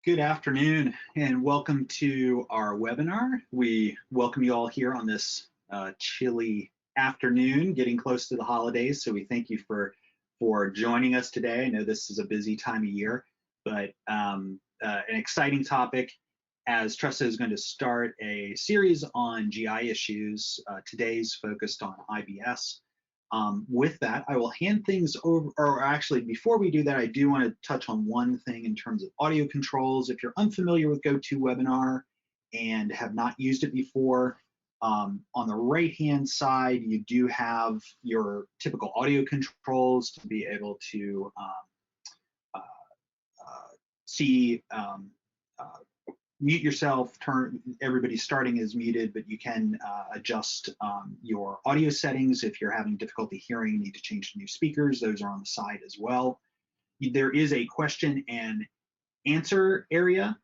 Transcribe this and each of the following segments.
Good afternoon and welcome to our webinar. We welcome you all here on this chilly afternoon, getting close to the holidays. So we thank you for joining us today. I know this is a busy time of year, but an exciting topic as Tressa is going to start a series on GI issues. Today's focused on IBS. With that, I will hand things over, or actually before we do that, I do want to touch on one thing in terms of audio controls. If you're unfamiliar with GoToWebinar and have not used it before, on the right-hand side, you do have your typical audio controls to be able to see mute yourself, turn everybody starting is muted, but you can adjust your audio settings. If you're having difficulty hearing, need to change to new speakers, those are on the side as well. There is a question and answer area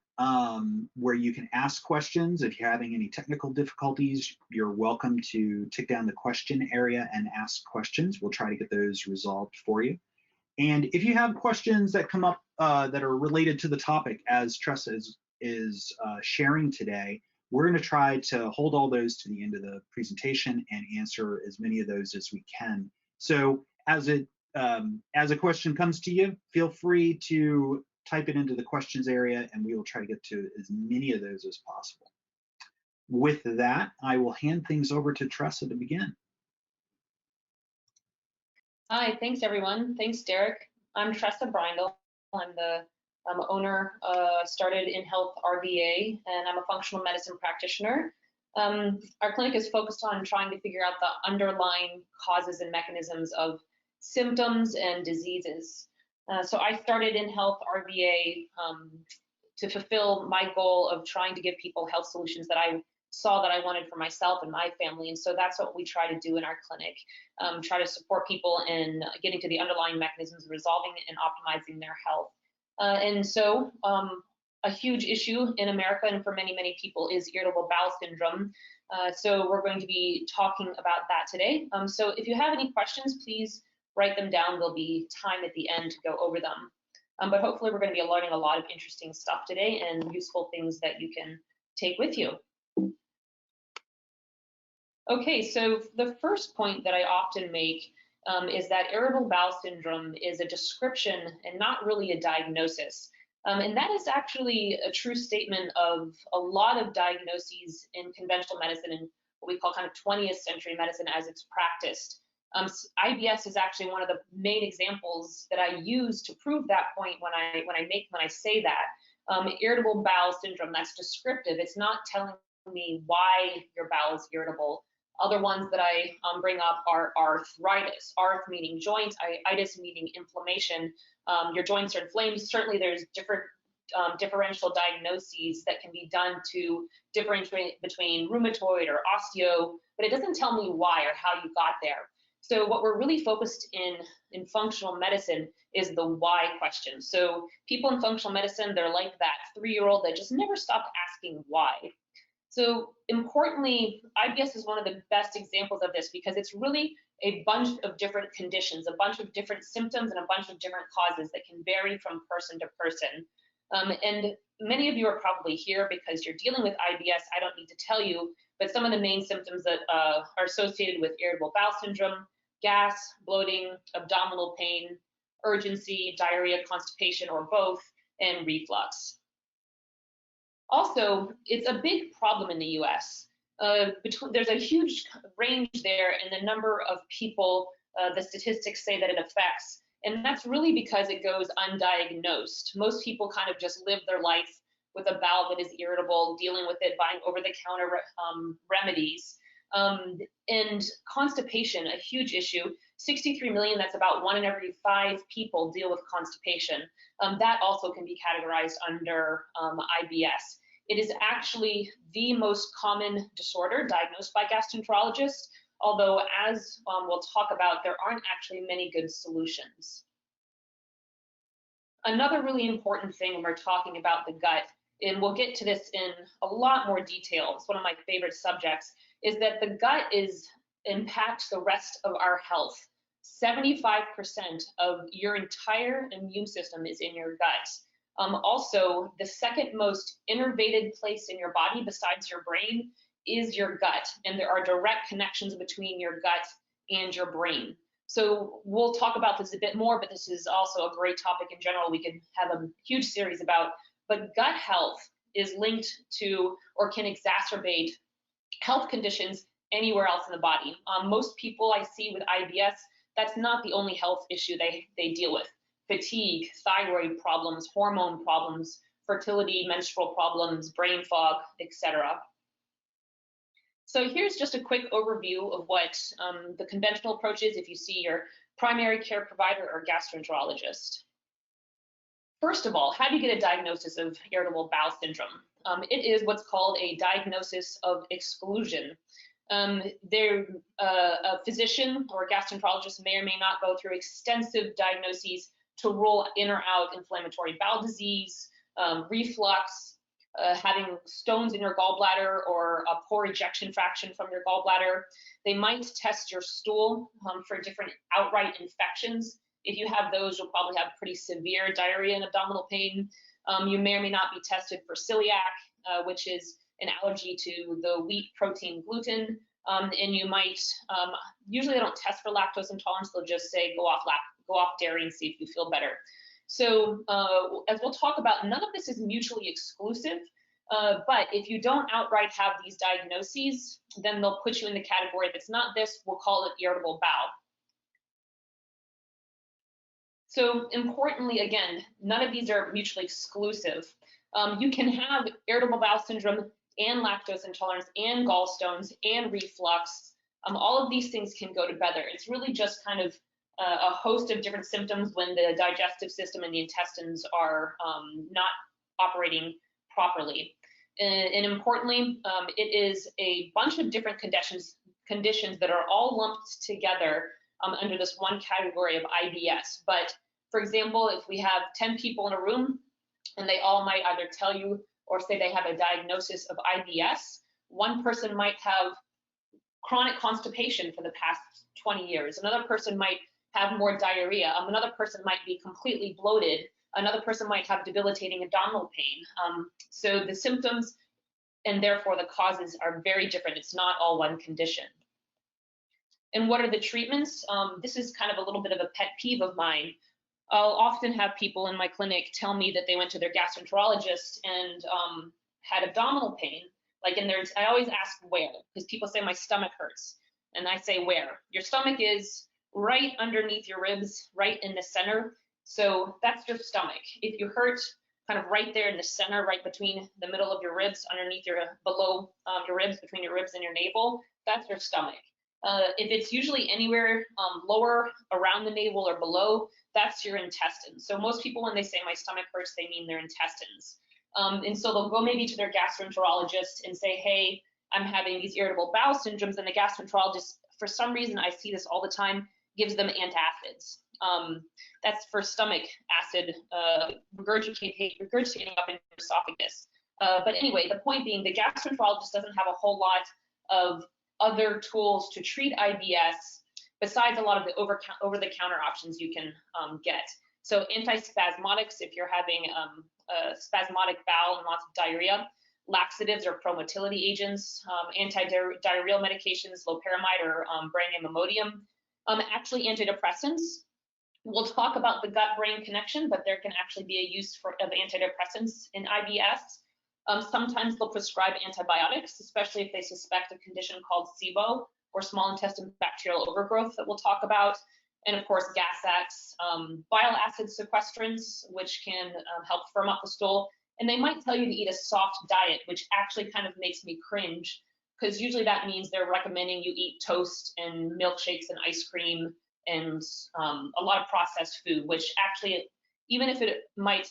where you can ask questions. If you're having any technical difficulties, you're welcome to tick down the question area and ask questions. We'll try to get those resolved for you. And if you have questions that come up that are related to the topic, as Tressa is sharing today, we're going to try to hold all those to the end of the presentation and answer as many of those as we can. So as a question comes to you, feel free to type it into the questions area and we will try to get to as many of those as possible. With that, I will hand things over to Tressa to begin. Hi, thanks everyone. Thanks, Derek. I'm Tressa Brindle. I'm the owner, started in Health RVA, and I'm a functional medicine practitioner. Our clinic is focused on trying to figure out the underlying causes and mechanisms of symptoms and diseases. So I started in Health RVA to fulfill my goal of trying to give people health solutions that I saw that I wanted for myself and my family. And so that's what we try to do in our clinic, try to support people in getting to the underlying mechanisms, resolving and optimizing their health. And so a huge issue in America and for many, many people is irritable bowel syndrome. So we're going to be talking about that today. So if you have any questions, please write them down. There'll be time at the end to go over them. But hopefully we're going to be learning a lot of interesting stuff today and useful things that you can take with you. Okay, so the first point that I often make is that irritable bowel syndrome is a description and not really a diagnosis. And that is actually a true statement of a lot of diagnoses in conventional medicine and what we call kind of 20th century medicine as it's practiced. IBS is actually one of the main examples that I use to prove that point when I say that. Irritable bowel syndrome, that's descriptive. It's not telling me why your bowel is irritable. Other ones that I bring up are arthritis, arth meaning joint, itis meaning inflammation. Your joints are inflamed. Certainly there's different differential diagnoses that can be done to differentiate between rheumatoid or osteo, but it doesn't tell me why or how you got there. So what we're really focused in functional medicine is the why question. So people in functional medicine, they're like that 3-year-old that just never stopped asking why. So importantly, IBS is one of the best examples of this because it's really a bunch of different conditions, a bunch of different symptoms, and a bunch of different causes that can vary from person to person. And many of you are probably here because you're dealing with IBS. I don't need to tell you, but some of the main symptoms that are associated with irritable bowel syndrome: gas, bloating, abdominal pain, urgency, diarrhea, constipation, or both, and reflux. Also, it's a big problem in the US. There's a huge range there in the number of people the statistics say that it affects. And that's really because it goes undiagnosed. Most people kind of just live their life with a bowel that is irritable, dealing with it, buying over-the-counter remedies. And constipation, a huge issue. 63 million, that's about 1 in every 5 people deal with constipation. That also can be categorized under IBS. It is actually the most common disorder diagnosed by gastroenterologists, although as we'll talk about, there aren't actually many good solutions. Another really important thing when we're talking about the gut, and we'll get to this in a lot more detail, it's one of my favorite subjects, is that the gut impacts the rest of our health. 75% of your entire immune system is in your gut. Also, the second most innervated place in your body besides your brain is your gut, and there are direct connections between your gut and your brain. So we'll talk about this a bit more, but this is also a great topic in general we could have a huge series about. But gut health is linked to or can exacerbate health conditions anywhere else in the body. Most people I see with IBS, that's not the only health issue they deal with. Fatigue, thyroid problems, hormone problems, fertility, menstrual problems, brain fog, etc. So here's just a quick overview of what the conventional approach is if you see your primary care provider or gastroenterologist. First of all, how do you get a diagnosis of irritable bowel syndrome? It is what's called a diagnosis of exclusion. A physician or a gastroenterologist may or may not go through extensive diagnoses to rule in or out inflammatory bowel disease, reflux, having stones in your gallbladder, or a poor ejection fraction from your gallbladder. They might test your stool for different outright infections. If you have those, you'll probably have pretty severe diarrhea and abdominal pain. You may or may not be tested for celiac, which is an allergy to the wheat protein gluten. And you might, usually they don't test for lactose intolerance, they'll just say go off dairy and see if you feel better. So as we'll talk about, none of this is mutually exclusive, but if you don't outright have these diagnoses, then they'll put you in the category, if it's not this, we'll call it irritable bowel. So importantly, again, none of these are mutually exclusive. You can have irritable bowel syndrome and lactose intolerance and gallstones and reflux. All of these things can go together. It's really just kind of a host of different symptoms when the digestive system and the intestines are not operating properly. And importantly, it is a bunch of different conditions that are all lumped together under this one category of IBS. But for example, if we have 10 people in a room and they all might either tell you or say they have a diagnosis of IBS, one person might have chronic constipation for the past 20 years. Another person might have more diarrhea. Another person might be completely bloated. Another person might have debilitating abdominal pain. So the symptoms and therefore the causes are very different. It's not all one condition. And what are the treatments? This is kind of a little bit of a pet peeve of mine. I'll often have people in my clinic tell me that they went to their gastroenterologist and had abdominal pain. I always ask where, because people say my stomach hurts. And I say where? Your stomach is right underneath your ribs, right in the center. So that's your stomach. If you hurt kind of right there in the center, right between the middle of your ribs, below your ribs, between your ribs and your navel, that's your stomach. If it's usually anywhere lower around the navel or below, that's your intestines. So most people, when they say my stomach hurts, they mean their intestines. And so they'll go maybe to their gastroenterologist and say, hey, I'm having these irritable bowel syndromes, and the gastroenterologist, for some reason, I see this all the time, gives them antacids. That's for stomach acid regurgitating up in your esophagus. But anyway, the point being, the gastroenterologist doesn't have a whole lot of other tools to treat IBS besides a lot of the over-the-counter options you can get. So antispasmodics, if you're having a spasmodic bowel and lots of diarrhea, laxatives or promotility agents, anti-diarrheal medications, loperamide or branded Imodium, actually antidepressants. We'll talk about the gut-brain connection, but there can actually be a use of antidepressants in IBS. Sometimes they'll prescribe antibiotics, especially if they suspect a condition called SIBO, or small intestine bacterial overgrowth, that we'll talk about. And of course, Gas-X, bile acid sequestrants, which can help firm up the stool. And they might tell you to eat a soft diet, which actually kind of makes me cringe, because usually that means they're recommending you eat toast and milkshakes and ice cream and a lot of processed food, which actually, even if it might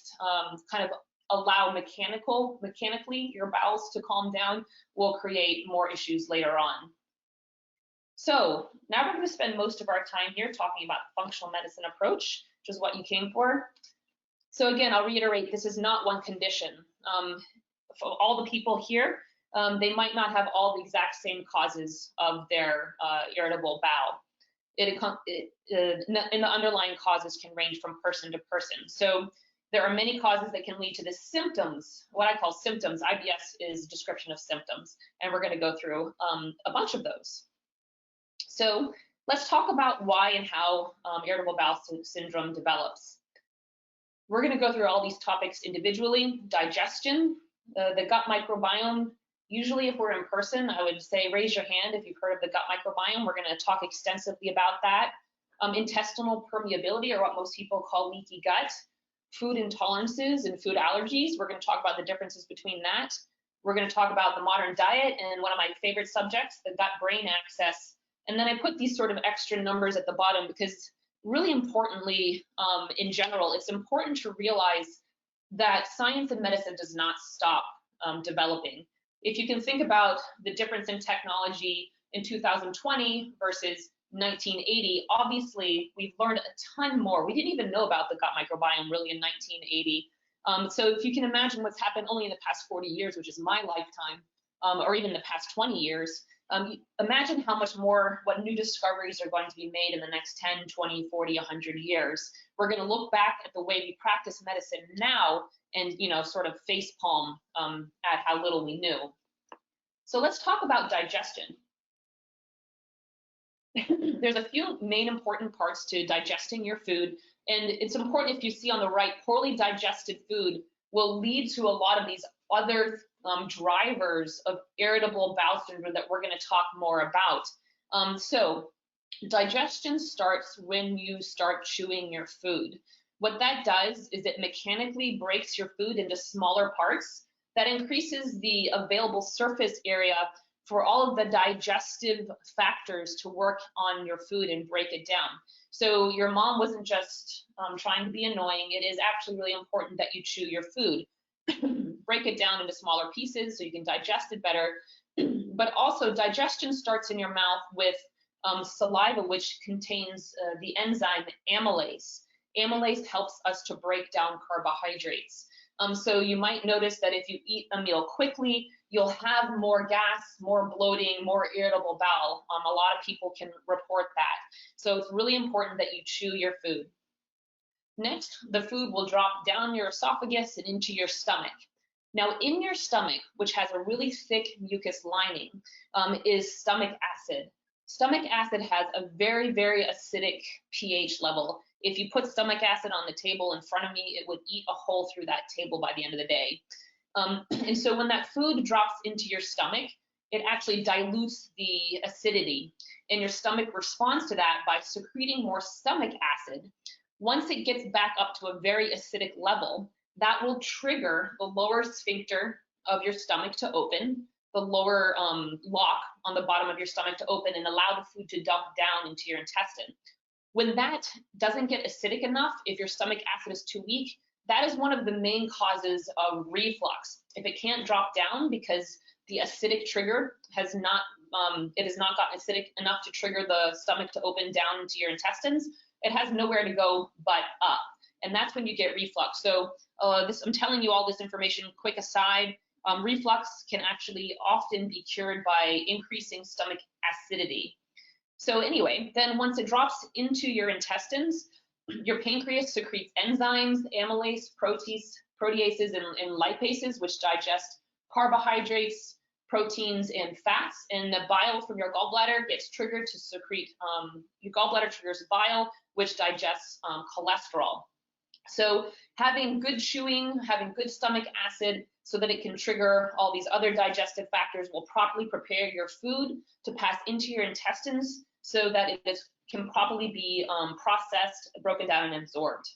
kind of allow mechanically your bowels to calm down, will create more issues later on. So now we're going to spend most of our time here talking about the functional medicine approach, which is what you came for. So again, I'll reiterate, this is not one condition. For all the people here, they might not have all the exact same causes of their irritable bowel. And the underlying causes can range from person to person. So There are many causes that can lead to the symptoms, what I call symptoms. IBS is a description of symptoms, and we're going to go through a bunch of those. So let's talk about why and how irritable bowel syndrome develops. We're going to go through all these topics individually. Digestion, the gut microbiome. Usually if we're in person, I would say raise your hand if you've heard of the gut microbiome. We're going to talk extensively about that. Intestinal permeability, or what most people call leaky gut. Food intolerances and food allergies. We're going to talk about the differences between that. We're going to talk about the modern diet and one of my favorite subjects, the gut-brain axis. And then I put these sort of extra numbers at the bottom because really importantly, in general, it's important to realize that science and medicine does not stop developing. If you can think about the difference in technology in 2020 versus 1980, obviously we've learned a ton more. We didn't even know about the gut microbiome really in 1980. So if you can imagine what's happened only in the past 40 years, which is my lifetime, or even the past 20 years, imagine how much more, what new discoveries are going to be made in the next 10, 20, 40, 100 years. We're going to look back at the way we practice medicine now and, you know, sort of facepalm at how little we knew. So let's talk about digestion. There's a few main important parts to digesting your food, and it's important, if you see on the right, poorly digested food will lead to a lot of these other drivers of irritable bowel syndrome that we're going to talk more about. So digestion starts when you start chewing your food. What that does is it mechanically breaks your food into smaller parts. That increases the available surface area for all of the digestive factors to work on your food and break it down. So your mom wasn't just trying to be annoying. It is actually really important that you chew your food. Break it down into smaller pieces so you can digest it better. But also digestion starts in your mouth with saliva, which contains the enzyme amylase. Amylase helps us to break down carbohydrates. So you might notice that if you eat a meal quickly, you'll have more gas, more bloating, more irritable bowel. A lot of people can report that. So it's really important that you chew your food. Next, the food will drop down your esophagus and into your stomach. Now, in your stomach, which has a really thick mucus lining, is stomach acid. Stomach acid has a very, very acidic pH level. If you put stomach acid on the table in front of me, it would eat a hole through that table by the end of the day. And so when that food drops into your stomach, it actually dilutes the acidity, and your stomach responds to that by secreting more stomach acid. Once it gets back up to a very acidic level, that will trigger the lower sphincter of your stomach to open, the lower lock on the bottom of your stomach to open and allow the food to dump down into your intestine. When that doesn't get acidic enough, if your stomach acid is too weak, that is one of the main causes of reflux. If it can't drop down because the acidic trigger has not, it has not gotten acidic enough to trigger the stomach to open down into your intestines, it has nowhere to go but up. And that's when you get reflux. So I'm telling you all this information, quick aside, reflux can actually often be cured by increasing stomach acidity. So anyway, then once it drops into your intestines, your pancreas secretes enzymes, amylase, proteases, and lipases, which digest carbohydrates, proteins, and fats. And the bile from your gallbladder gets triggered to secrete, your gallbladder triggers bile, which digests cholesterol. So having good chewing, having good stomach acid so that it can trigger all these other digestive factors will properly prepare your food to pass into your intestines so that it can properly be processed, broken down, and absorbed.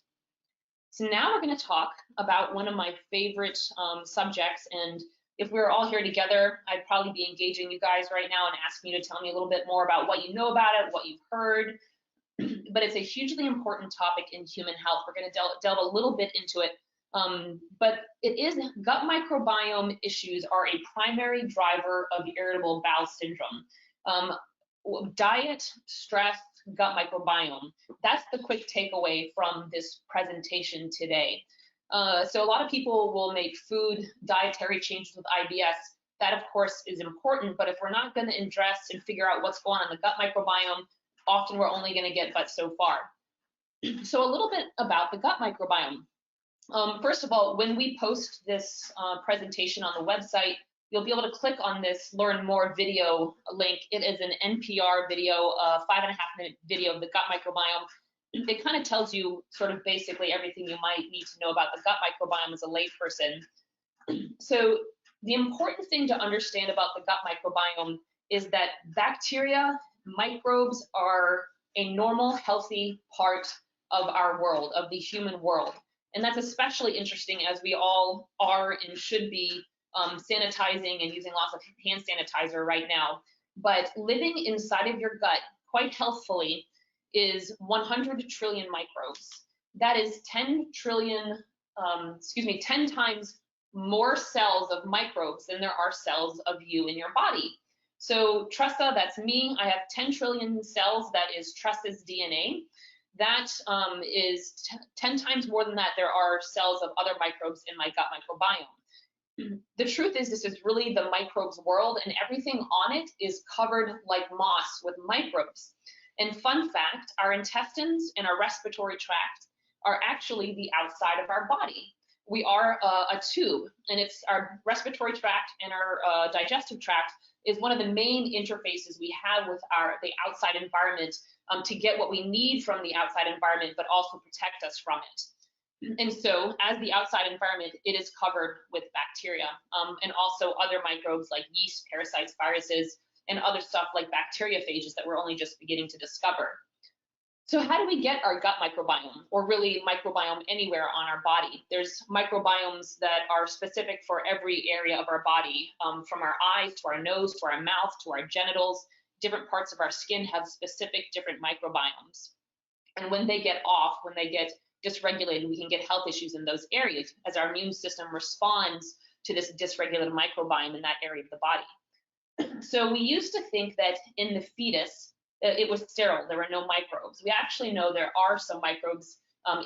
So now we're going to talk about one of my favorite subjects, and if we were all here together, I'd probably be engaging you guys right now and asking you to tell me a little bit more about what you know about it, what you've heard, but it's a hugely important topic in human health. We're going to delve a little bit into it, but it is gut microbiome issues are a primary driver of irritable bowel syndrome. Diet, stress, gut microbiome. That's the quick takeaway from this presentation today. So a lot of people will make food dietary changes with IBS. That, of course, is important, but if we're not going to address and figure out what's going on in the gut microbiome, often we're only going to get but so far. So a little bit about the gut microbiome. First of all, when we post this presentation on the website, you'll be able to click on this Learn More video link. It is an NPR video, a 5.5-minute video of the gut microbiome. It kind of tells you sort of basically everything you might need to know about the gut microbiome as a layperson. So the important thing to understand about the gut microbiome is that bacteria, microbes are a normal, healthy part of our world, of the human world. And that's especially interesting as we all are and should be sanitizing and using lots of hand sanitizer right now. But living inside of your gut quite healthfully is 100 trillion microbes. That is 10 times more cells of microbes than there are cells of you in your body. So Tressa, that's me. I have 10 trillion cells. That is Tressa's DNA. That is 10 times more than that there are cells of other microbes in my gut microbiome. The truth is this is really the microbes world, and everything on it is covered like moss with microbes. And fun fact, our intestines and our respiratory tract are actually the outside of our body. We are a tube, and it's our respiratory tract and our digestive tract is one of the main interfaces we have with the outside environment to get what we need from the outside environment, but also protect us from it. And so as the outside environment, it is covered with bacteria and also other microbes like yeast, parasites, viruses, and other stuff like bacteriophages that we're only just beginning to discover. So how do we get our gut microbiome, or really microbiome anywhere on our body? There's microbiomes that are specific for every area of our body, from our eyes to our nose to our mouth to our genitals. Different parts of our skin have specific different microbiomes. And when they get off, when they get dysregulated, we can get health issues in those areas as our immune system responds to this dysregulated microbiome in that area of the body. So we used to think that in the fetus, it was sterile, there were no microbes. We actually know there are some microbes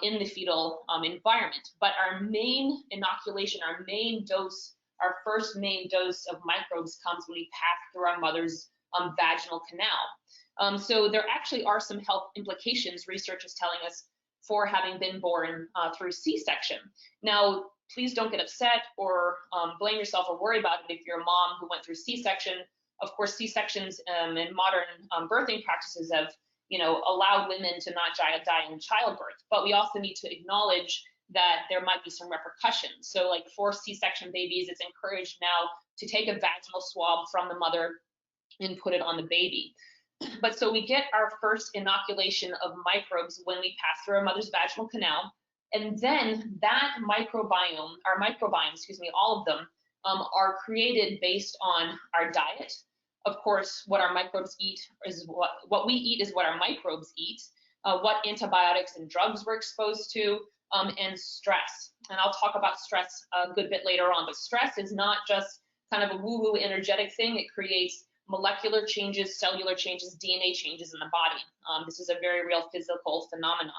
in the fetal environment, but our main inoculation, our main dose, our first main dose of microbes comes when we pass through our mother's vaginal canal. So there actually are some health implications, research is telling us, for having been born through C-section. Now, please don't get upset or blame yourself or worry about it if you're a mom who went through C-section. Of course, C-sections and modern birthing practices have, allowed women to not die in childbirth. But we also need to acknowledge that there might be some repercussions. So, like for C-section babies, it's encouraged now to take a vaginal swab from the mother and put it on the baby. But so we get our first inoculation of microbes when we pass through our mother's vaginal canal, and then that microbiome, our microbiome, all of them are created based on our diet. Of course, what our microbes eat is what we eat is what our microbes eat, what antibiotics and drugs we're exposed to, and stress. And I'll talk about stress a good bit later on, but stress is not just kind of a woo-woo energetic thing. It creates molecular changes, cellular changes, DNA changes in the body. This is a very real physical phenomenon.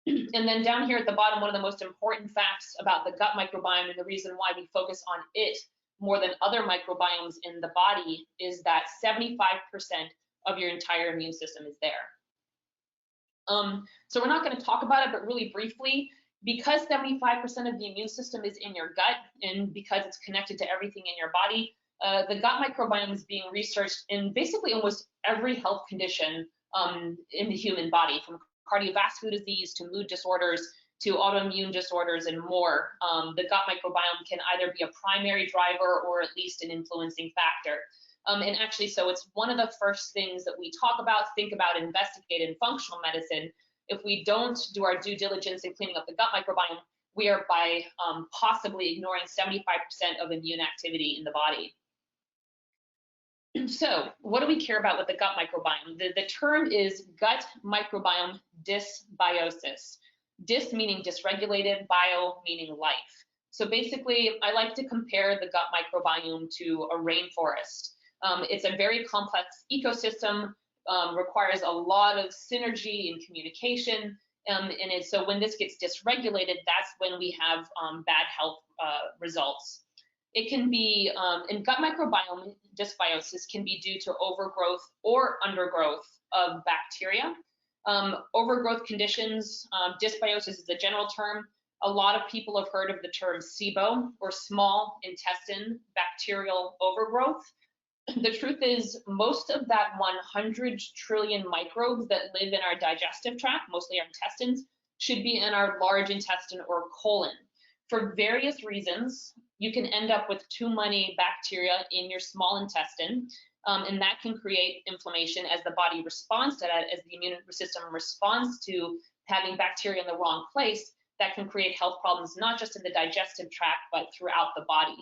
And then down here at the bottom, one of the most important facts about the gut microbiome and the reason why we focus on it more than other microbiomes in the body is that 75% of your entire immune system is there. So we're not going to talk about it, but really briefly, because 75% of the immune system is in your gut and because it's connected to everything in your body, the gut microbiome is being researched in basically almost every health condition in the human body, from cardiovascular disease to mood disorders to autoimmune disorders and more. The gut microbiome can either be a primary driver or at least an influencing factor. And actually, so it's one of the first things that we talk about, think about, investigate in functional medicine. If we don't do our due diligence in cleaning up the gut microbiome, we are by possibly ignoring 75% of immune activity in the body. So what do we care about with the gut microbiome? The term is gut microbiome dysbiosis. Dys meaning dysregulated, bio meaning life. So basically, I like to compare the gut microbiome to a rainforest. It's a very complex ecosystem, requires a lot of synergy and communication. So when this gets dysregulated, that's when we have bad health results. It can be, in gut microbiome dysbiosis can be due to overgrowth or undergrowth of bacteria. Overgrowth conditions, dysbiosis is a general term. A lot of people have heard of the term SIBO, or small intestine bacterial overgrowth. The truth is, most of that 100 trillion microbes that live in our digestive tract, mostly our intestines, should be in our large intestine or colon. For various reasons, you can end up with too many bacteria in your small intestine, and that can create inflammation as the body responds to that, as the immune system responds to having bacteria in the wrong place. That can create health problems, not just in the digestive tract, but throughout the body.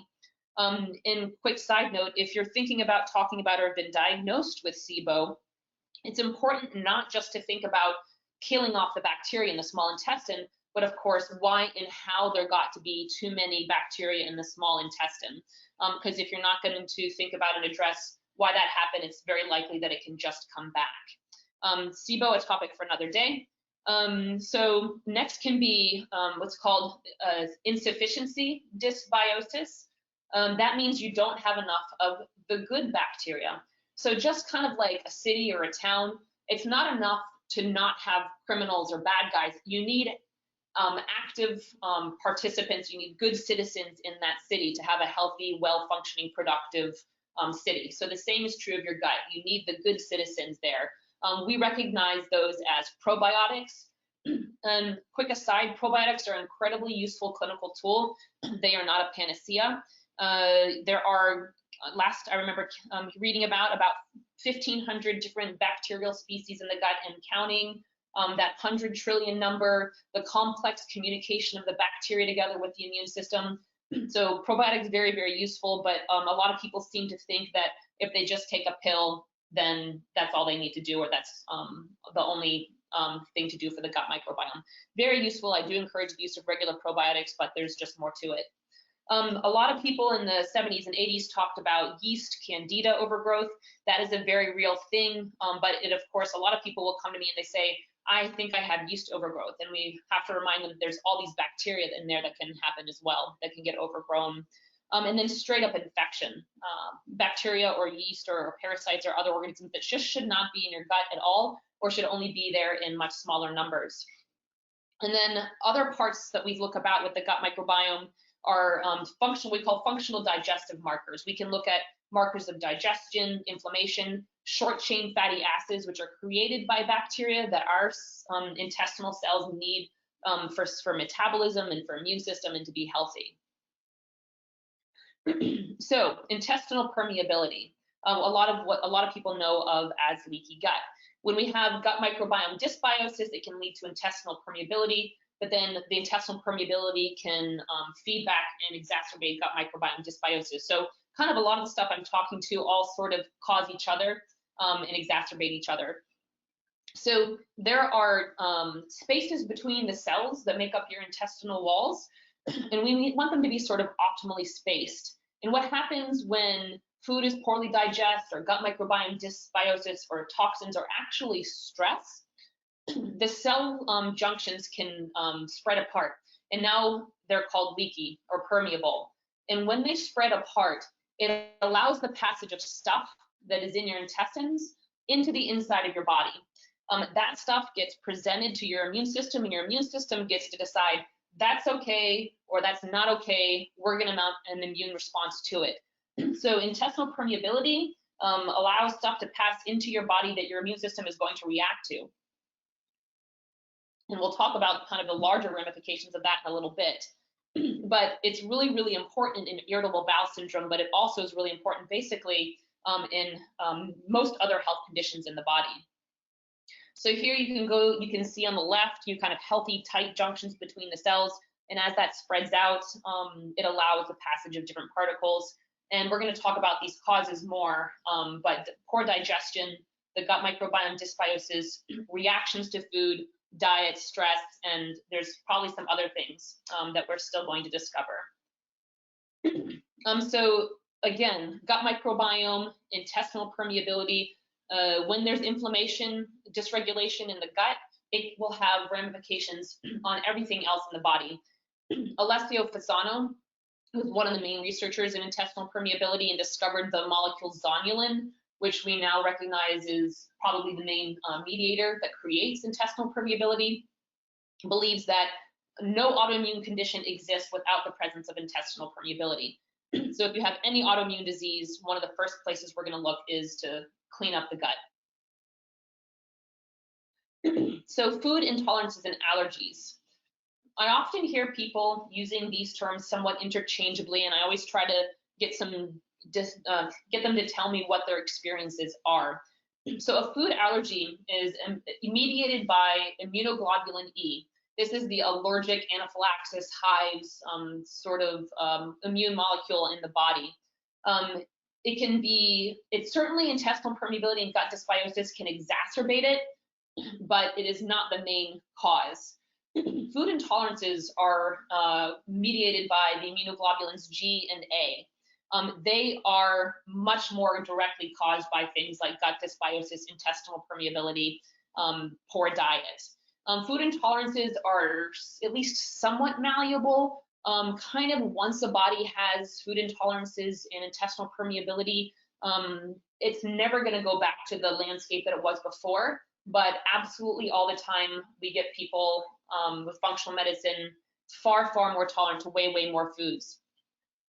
In quick side note, if you're thinking about talking about or have been diagnosed with SIBO, it's important not just to think about killing off the bacteria in the small intestine, but of course, why and how there got to be too many bacteria in the small intestine. Because if you're not going to think about and address why that happened, it's very likely that it can just come back. SIBO, a topic for another day. So next can be what's called insufficiency dysbiosis. That means you don't have enough of the good bacteria. So just kind of like a city or a town, it's not enough to not have criminals or bad guys. You need active participants, you need good citizens in that city to have a healthy, well-functioning, productive city. So the same is true of your gut. You need the good citizens there. We recognize those as probiotics. And quick aside, probiotics are an incredibly useful clinical tool. They are not a panacea. There are, last I remember reading about 1,500 different bacterial species in the gut and counting. That 100 trillion number, the complex communication of the bacteria together with the immune system. So probiotics very, very useful, but a lot of people seem to think that if they just take a pill, then that's all they need to do, or that's the only thing to do for the gut microbiome. Very useful. I do encourage the use of regular probiotics, but there's just more to it. A lot of people in the 70s and 80s talked about yeast candida overgrowth. That is a very real thing, but it, of course, a lot of people will come to me and they say, I think I have yeast overgrowth, and we have to remind them that there's all these bacteria in there that can happen as well, that can get overgrown. And then straight up infection, bacteria or yeast or parasites or other organisms that just should not be in your gut at all, or should only be there in much smaller numbers. And then other parts that we look about with the gut microbiome are we call functional digestive markers. We can look at markers of digestion, inflammation, short chain fatty acids, which are created by bacteria that our intestinal cells need for metabolism and for immune system and to be healthy. So intestinal permeability, a lot of people know of as leaky gut. When we have gut microbiome dysbiosis, it can lead to intestinal permeability, but then the intestinal permeability can feed back and exacerbate gut microbiome dysbiosis. So kind of a lot of the stuff I'm talking to all sort of cause each other and exacerbate each other. So there are spaces between the cells that make up your intestinal walls, and we want them to be sort of optimally spaced. And what happens when food is poorly digested or gut microbiome dysbiosis or toxins are actually stress, the cell junctions can spread apart, and now they're called leaky or permeable. And when they spread apart, it allows the passage of stuff that is in your intestines into the inside of your body. That stuff gets presented to your immune system, and your immune system gets to decide that's okay or that's not okay. We're going to mount an immune response to it. So intestinal permeability allows stuff to pass into your body that your immune system is going to react to. And we'll talk about kind of the larger ramifications of that in a little bit. But it's really, really important in irritable bowel syndrome, but it also is really important basically in most other health conditions in the body. So here you can see on the left, you kind of healthy, tight junctions between the cells. And as that spreads out, it allows the passage of different particles. And we're going to talk about these causes more, but poor digestion, the gut microbiome dysbiosis, reactions to food, diet, stress, and there's probably some other things that we're still going to discover. So again, gut microbiome, intestinal permeability, when there's inflammation, dysregulation in the gut, it will have ramifications on everything else in the body. Alessio Fasano was one of the main researchers in intestinal permeability and discovered the molecule zonulin, which we now recognize is probably the main mediator that creates intestinal permeability. Believes that no autoimmune condition exists without the presence of intestinal permeability. So if you have any autoimmune disease, one of the first places we're going to look is to clean up the gut. So food intolerances and allergies. I often hear people using these terms somewhat interchangeably, and I always try to get them to tell me what their experiences are. So a food allergy is mediated by immunoglobulin E. This is the allergic anaphylaxis hives sort of immune molecule in the body. It's certainly intestinal permeability and gut dysbiosis can exacerbate it, but it is not the main cause. Food intolerances are mediated by the immunoglobulins G and A. They are much more directly caused by things like gut dysbiosis, intestinal permeability, poor diet. Food intolerances are at least somewhat malleable. Kind of once a body has food intolerances and intestinal permeability, it's never going to go back to the landscape that it was before. But absolutely all the time, we get people with functional medicine far, far more tolerant to way, way more foods.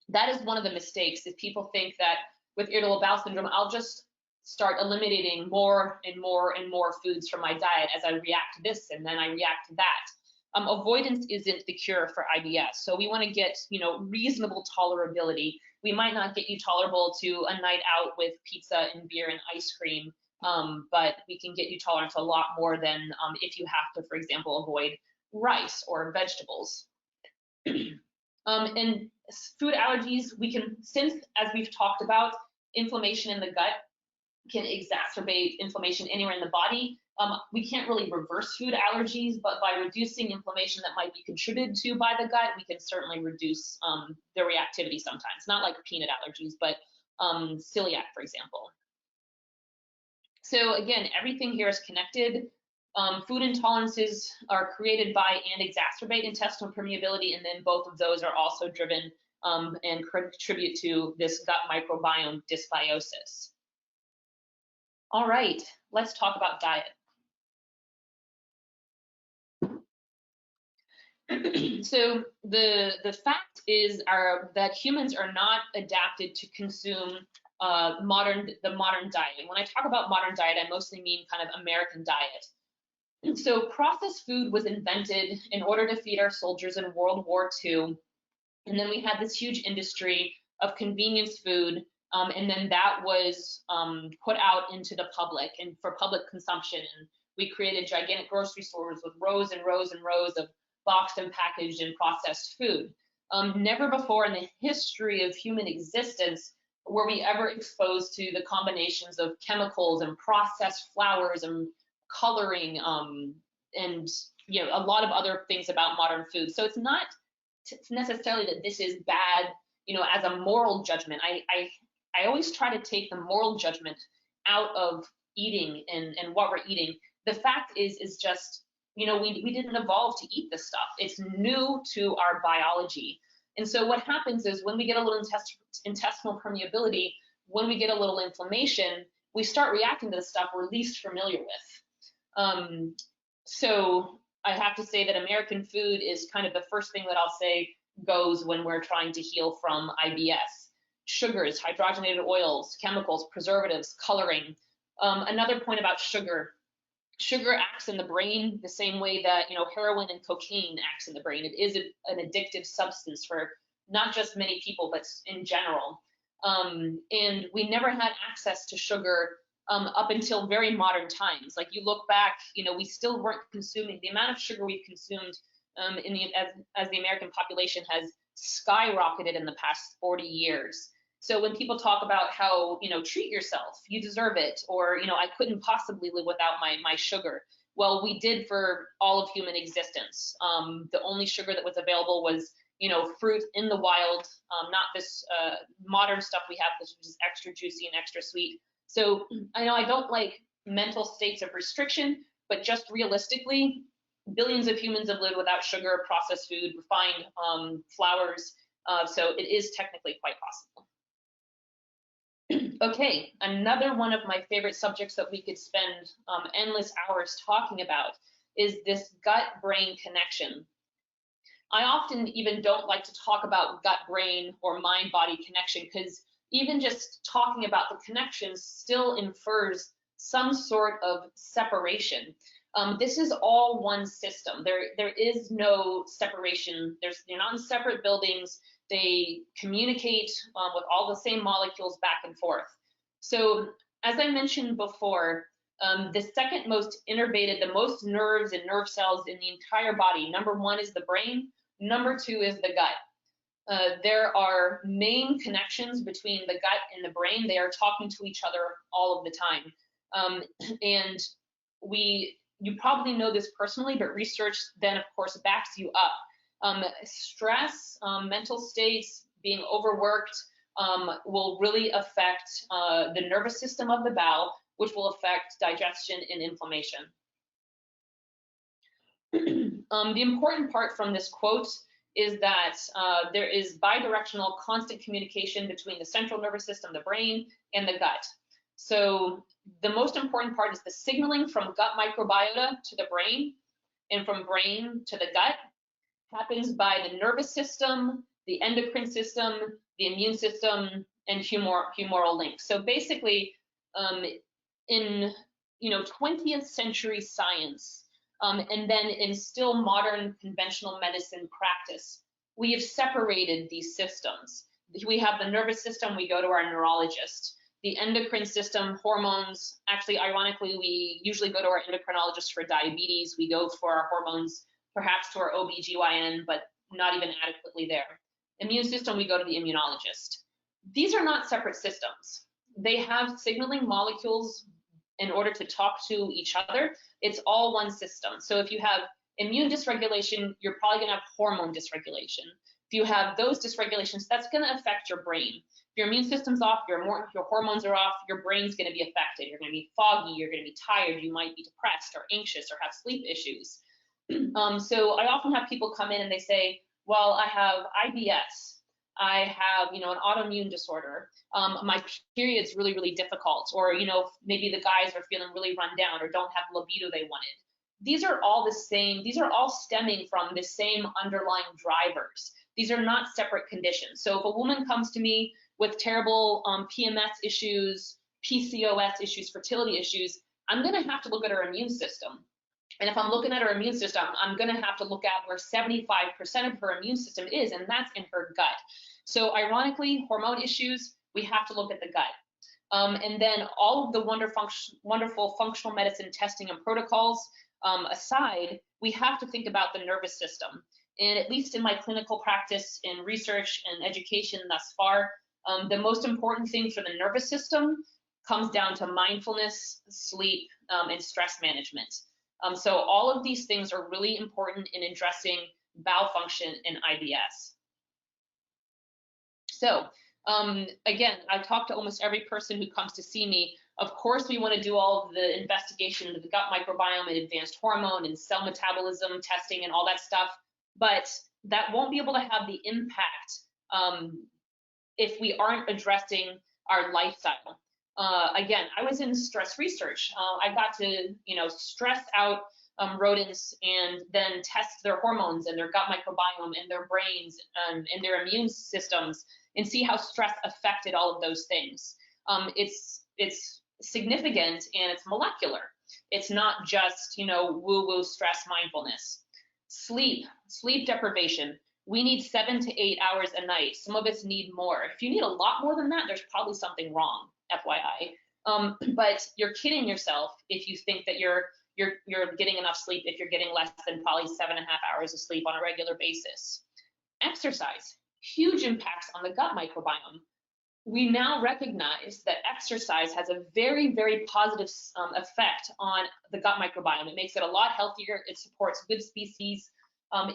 That is one of the mistakes, is people think that with irritable bowel syndrome, I'll just start eliminating more and more and more foods from my diet as I react to this and then I react to that. Avoidance isn't the cure for IBS. So we want to get, reasonable tolerability. We might not get you tolerable to a night out with pizza and beer and ice cream, but we can get you tolerant to a lot more than if you have to, for example, avoid rice or vegetables. And food allergies, since, as we've talked about, inflammation in the gut can exacerbate inflammation anywhere in the body. We can't really reverse food allergies, but by reducing inflammation that might be contributed to by the gut, we can certainly reduce the reactivity sometimes. Not like peanut allergies, but celiac, for example. So again, everything here is connected. Food intolerances are created by and exacerbate intestinal permeability, and then both of those are also driven and contribute to this gut microbiome dysbiosis. All right, let's talk about diet. So the fact is that humans are not adapted to consume the modern diet. When I talk about modern diet, I mostly mean kind of American diet. So processed food was invented in order to feed our soldiers in World War II. And then we had this huge industry of convenience food. And then that was put out into the public and for public consumption. And we created gigantic grocery stores with rows and rows and rows of boxed and packaged and processed food. Never before in the history of human existence were we ever exposed to the combinations of chemicals and processed flours and coloring and a lot of other things about modern food. So it's not necessarily that this is bad, as a moral judgment. I always try to take the moral judgment out of eating and what we're eating. The fact is just, we didn't evolve to eat this stuff. It's new to our biology. And so what happens is when we get a little intestinal permeability, when we get a little inflammation, we start reacting to the stuff we're least familiar with. So I have to say that American food is kind of the first thing that I'll say goes when we're trying to heal from IBS. Sugars, hydrogenated oils, chemicals, preservatives, coloring. Another point about sugar. Sugar acts in the brain the same way that heroin and cocaine acts in the brain. It is an addictive substance for not just many people, but in general. And we never had access to sugar up until very modern times. Like you look back, we still weren't consuming the amount of sugar we've consumed as the American population has skyrocketed in the past 40 years. So when people talk about how, treat yourself, you deserve it, or, I couldn't possibly live without my sugar. Well, we did for all of human existence. The only sugar that was available was, fruit in the wild, not this modern stuff we have, which is extra juicy and extra sweet. So I know I don't like mental states of restriction, but just realistically, billions of humans have lived without sugar, processed food, refined flours. So it is technically quite possible. Okay, another one of my favorite subjects that we could spend endless hours talking about is this gut-brain connection. I often even don't like to talk about gut-brain or mind-body connection, because even just talking about the connections still infers some sort of separation. This is all one system. There is no separation. They're not in separate buildings. They communicate with all the same molecules back and forth. So as I mentioned before, the second most innervated, the most nerves and nerve cells in the entire body, number one is the brain, number two is the gut. There are main connections between the gut and the brain. They are talking to each other all of the time. And you probably know this personally, but research then, of course, backs you up. Stress, mental states, being overworked will really affect the nervous system of the bowel, which will affect digestion and inflammation. The important part from this quote is that there is bidirectional constant communication between the central nervous system, the brain, and the gut. So the most important part is the signaling from gut microbiota to the brain, and from brain to the gut happens by the nervous system, the endocrine system, the immune system, and humoral links. So basically, in 20th century science, and then in still modern conventional medicine practice, we have separated these systems. We have the nervous system, we go to our neurologist. The endocrine system, hormones, actually, ironically, we usually go to our endocrinologist for diabetes. We go for our hormones, perhaps to our OBGYN, but not even adequately there. Immune system, we go to the immunologist. These are not separate systems. They have signaling molecules in order to talk to each other. It's all one system. So if you have immune dysregulation, you're probably going to have hormone dysregulation. If you have those dysregulations, that's going to affect your brain. If your immune system's off, your hormones are off, your brain's going to be affected. You're going to be foggy, you're going to be tired, you might be depressed or anxious or have sleep issues. So I often have people come in and they say, well, I have IBS, I have, an autoimmune disorder, my period's really, really difficult, or, maybe the guys are feeling really run down or don't have the libido they wanted. These are all the same, these are all stemming from the same underlying drivers. These are not separate conditions. So if a woman comes to me with terrible PMS issues, PCOS issues, fertility issues, I'm gonna have to look at her immune system. And if I'm looking at her immune system, I'm going to have to look at where 75% of her immune system is, and that's in her gut. So ironically, hormone issues, we have to look at the gut. And then all of the wonderful functional medicine testing and protocols aside, we have to think about the nervous system. And at least in my clinical practice, in research and education thus far, the most important thing for the nervous system comes down to mindfulness, sleep, and stress management. So all of these things are really important in addressing bowel function in IBS. So again, I've talked to almost every person who comes to see me. Of course, we want to do all of the investigation of the gut microbiome and advanced hormone and cell metabolism testing and all that stuff, but that won't be able to have the impact if we aren't addressing our lifestyle. Again, I was in stress research. I got to, stress out rodents and then test their hormones and their gut microbiome and their brains and their immune systems and see how stress affected all of those things. It's significant and it's molecular. It's not just, woo-woo stress mindfulness. Sleep deprivation. We need 7 to 8 hours a night. Some of us need more. If you need a lot more than that, there's probably something wrong, FYI. But you're kidding yourself if you think that you're getting enough sleep if you're getting less than probably 7.5 hours of sleep on a regular basis. Exercise, huge impacts on the gut microbiome. We now recognize that exercise has a very, very positive effect on the gut microbiome. It makes it a lot healthier. It supports good species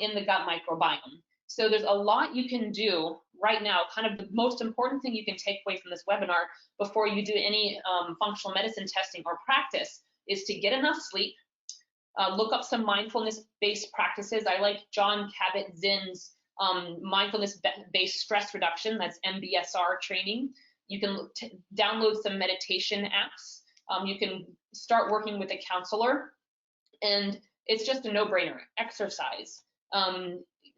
in the gut microbiome. So there's a lot you can do right now. Kind of the most important thing you can take away from this webinar before you do any functional medicine testing or practice is to get enough sleep, look up some mindfulness-based practices. I like John Kabat-Zinn's mindfulness-based stress reduction, that's MBSR training. You can download some meditation apps. You can start working with a counselor, and it's just a no-brainer. Exercise.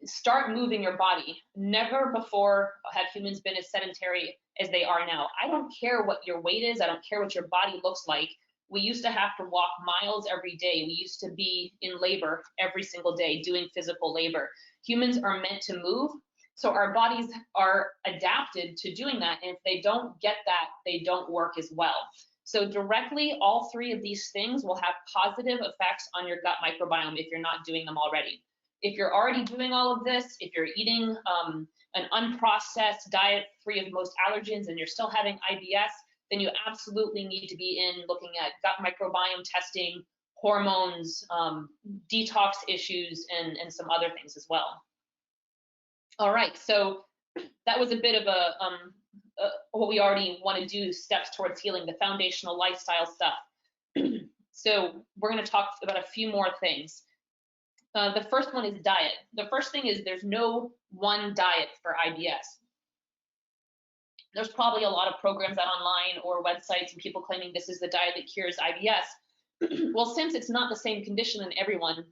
start moving your body. Never before have humans been as sedentary as they are now. I don't care what your weight is. I don't care what your body looks like. We used to have to walk miles every day. We used to be in labor every single day doing physical labor. Humans are meant to move, so our bodies are adapted to doing that. And if they don't get that, they don't work as well. So directly, all three of these things will have positive effects on your gut microbiome if you're not doing them already. If you're already doing all of this, if you're eating an unprocessed diet free of most allergens and you're still having IBS, then you absolutely need to be in looking at gut microbiome testing, hormones, detox issues, and some other things as well. All right, so that was a bit of what we already want to do, steps towards healing, the foundational lifestyle stuff. So we're going to talk about a few more things. The first one is diet. The first thing is there's no one diet for IBS. There's probably a lot of programs out online or websites and people claiming this is the diet that cures IBS. Well, since it's not the same condition in everyone,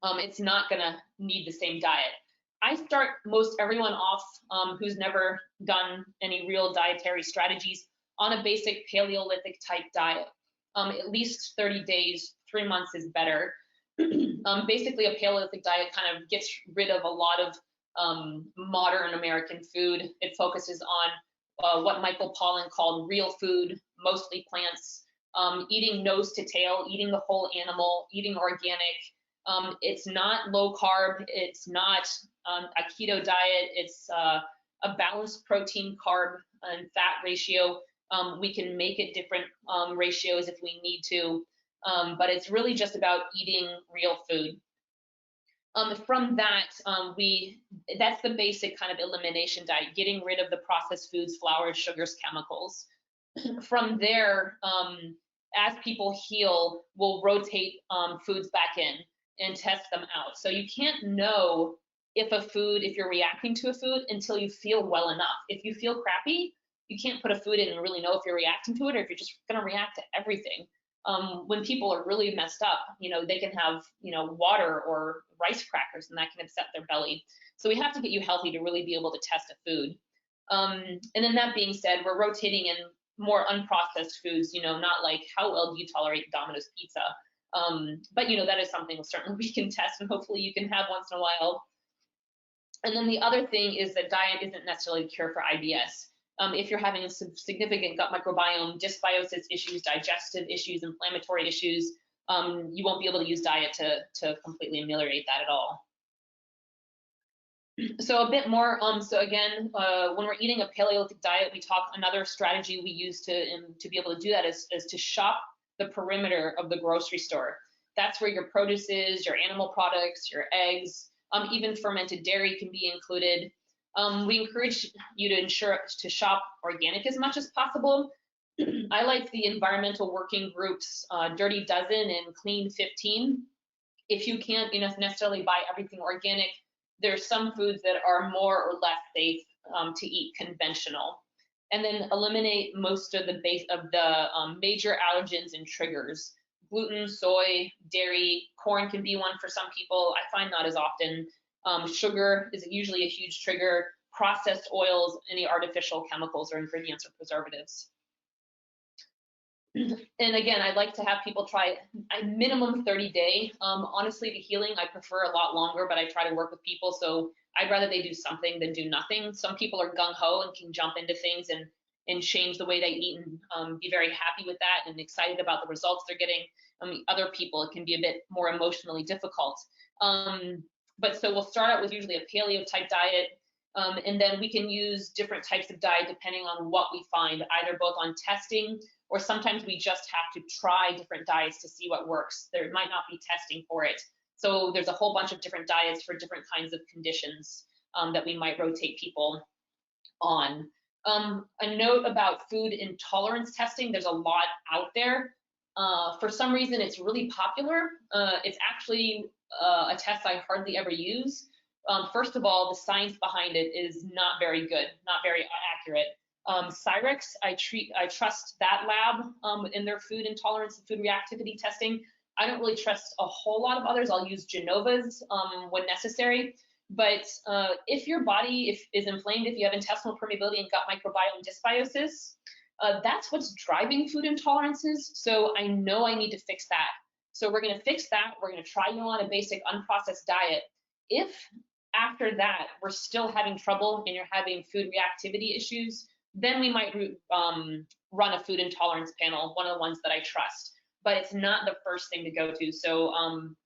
it's not going to need the same diet. I start most everyone off who's never done any real dietary strategies on a basic Paleolithic type diet. At least 30 days, 3 months is better. Basically, a Paleolithic diet kind of gets rid of a lot of modern American food. It focuses on what Michael Pollan called real food, mostly plants, eating nose to tail, eating the whole animal, eating organic. It's not low carb. It's not a keto diet. It's a balanced protein, carb, and fat ratio. We can make it different ratios if we need to, but it's really just about eating real food. From that, that's the basic kind of elimination diet, getting rid of the processed foods, flours, sugars, chemicals. From there, as people heal, we'll rotate foods back in and test them out. So you can't know if you're reacting to a food until you feel well enough. If you feel crappy, you can't put a food in and really know if you're reacting to it or if you're just going to react to everything. When people are really messed up, they can have, water or rice crackers, and that can upset their belly. So we have to get you healthy to really be able to test a food. And then that being said, we're rotating in more unprocessed foods, not like how well do you tolerate Domino's pizza? But that is something certainly we can test and hopefully you can have once in a while. And then the other thing is that diet isn't necessarily a cure for IBS. If you're having some significant gut microbiome, dysbiosis issues, digestive issues, inflammatory issues, you won't be able to use diet to completely ameliorate that at all. So a bit more, so again, when we're eating a Paleolithic diet, another strategy we use to be able to do that is to shop the perimeter of the grocery store. That's where your produce is, your animal products, your eggs, even fermented dairy can be included. We encourage you to shop organic as much as possible. I like the environmental working groups, Dirty Dozen and Clean 15. If you can't necessarily buy everything organic, there's some foods that are more or less safe to eat conventional. And then eliminate most of the major allergens and triggers. Gluten, soy, dairy, corn can be one for some people. I find not as often. Sugar is usually a huge trigger. Processed oils, any artificial chemicals or ingredients or preservatives. And again, I'd like to have people try a minimum 30-day. Honestly, the healing, I prefer a lot longer, but I try to work with people. So I'd rather they do something than do nothing. Some people are gung-ho and can jump into things and change the way they eat and be very happy with that and excited about the results they're getting. Other people, it can be a bit more emotionally difficult. But so we'll start out with usually a paleo type diet. And then we can use different types of diet depending on what we find, either both on testing or sometimes we just have to try different diets to see what works. There might not be testing for it. So there's a whole bunch of different diets for different kinds of conditions that we might rotate people on. A note about food intolerance testing, there's a lot out there. For some reason, it's really popular. It's actually a test I hardly ever use. First of all, the science behind it is not very good, not very accurate. Cyrex, I trust that lab in their food intolerance and food reactivity testing. I don't really trust a whole lot of others. I'll use Genova's when necessary. But if your body is inflamed, if you have intestinal permeability and gut microbiome dysbiosis, that's what's driving food intolerances. So I know I need to fix that. So we're going to fix that. We're going to try you on a basic unprocessed diet. If after that we're still having trouble and you're having food reactivity issues, then we might run a food intolerance panel, one of the ones that I trust. But it's not the first thing to go to. So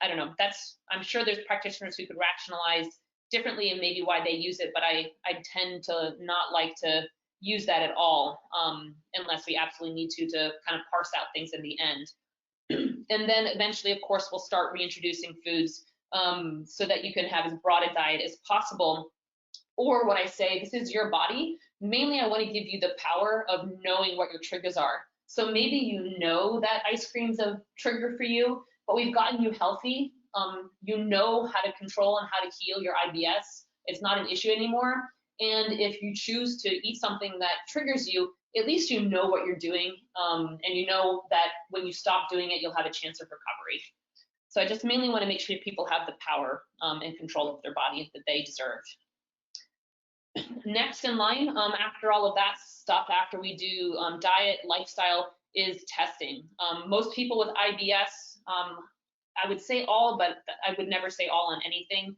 I don't know. I'm sure there's practitioners who could rationalize differently and maybe why they use it, but I tend to not like to use that at all unless we absolutely need to kind of parse out things in the end. And then eventually, of course, we'll start reintroducing foods so that you can have as broad a diet as possible. Or what I say, this is your body. Mainly, I want to give you the power of knowing what your triggers are. So maybe you know that ice cream's a trigger for you, but we've gotten you healthy. You know how to control and how to heal your IBS. It's not an issue anymore. And if you choose to eat something that triggers you, at least you know what you're doing, and you know that when you stop doing it, you'll have a chance of recovery. So I just mainly want to make sure people have the power and control of their body that they deserve. Next in line, after all of that stuff, after we do diet, lifestyle, is testing. Most people with IBS, I would say all, but I would never say all on anything,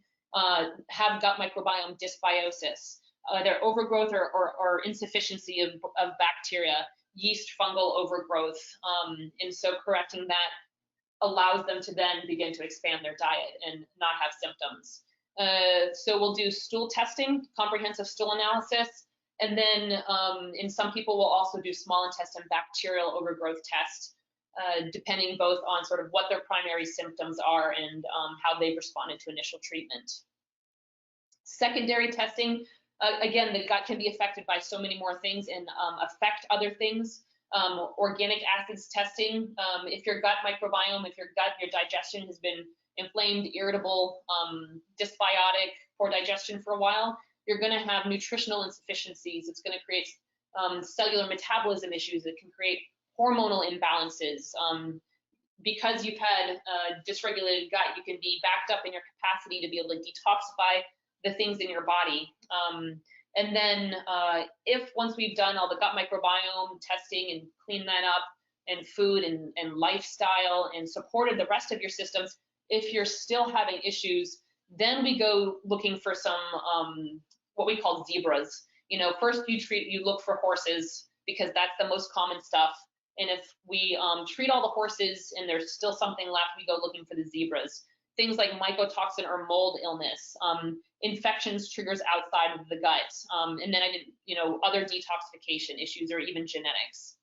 have gut microbiome dysbiosis. Their overgrowth or insufficiency of bacteria, yeast, fungal overgrowth. And so correcting that allows them to then begin to expand their diet and not have symptoms. So we'll do stool testing, comprehensive stool analysis, and then in some people we'll also do small intestine bacterial overgrowth test, depending both on sort of what their primary symptoms are and how they've responded to initial treatment. Secondary testing, again, the gut can be affected by so many more things and affect other things. Organic acids testing, if your gut microbiome, if your digestion has been inflamed, irritable, dysbiotic, poor digestion for a while, you're going to have nutritional insufficiencies. It's going to create cellular metabolism issues. It can create hormonal imbalances. Because you've had a dysregulated gut, you can be backed up in your capacity to be able to detoxify the things in your body. And then if once we've done all the gut microbiome testing and cleaned that up, and food and lifestyle and supported the rest of your systems, if you're still having issues, then we go looking for some what we call zebras. You know, first you look for horses because that's the most common stuff. And if we treat all the horses and there's still something left, we go looking for the zebras. Things like mycotoxin or mold illness, infections, triggers outside of the gut, and then other detoxification issues or even genetics.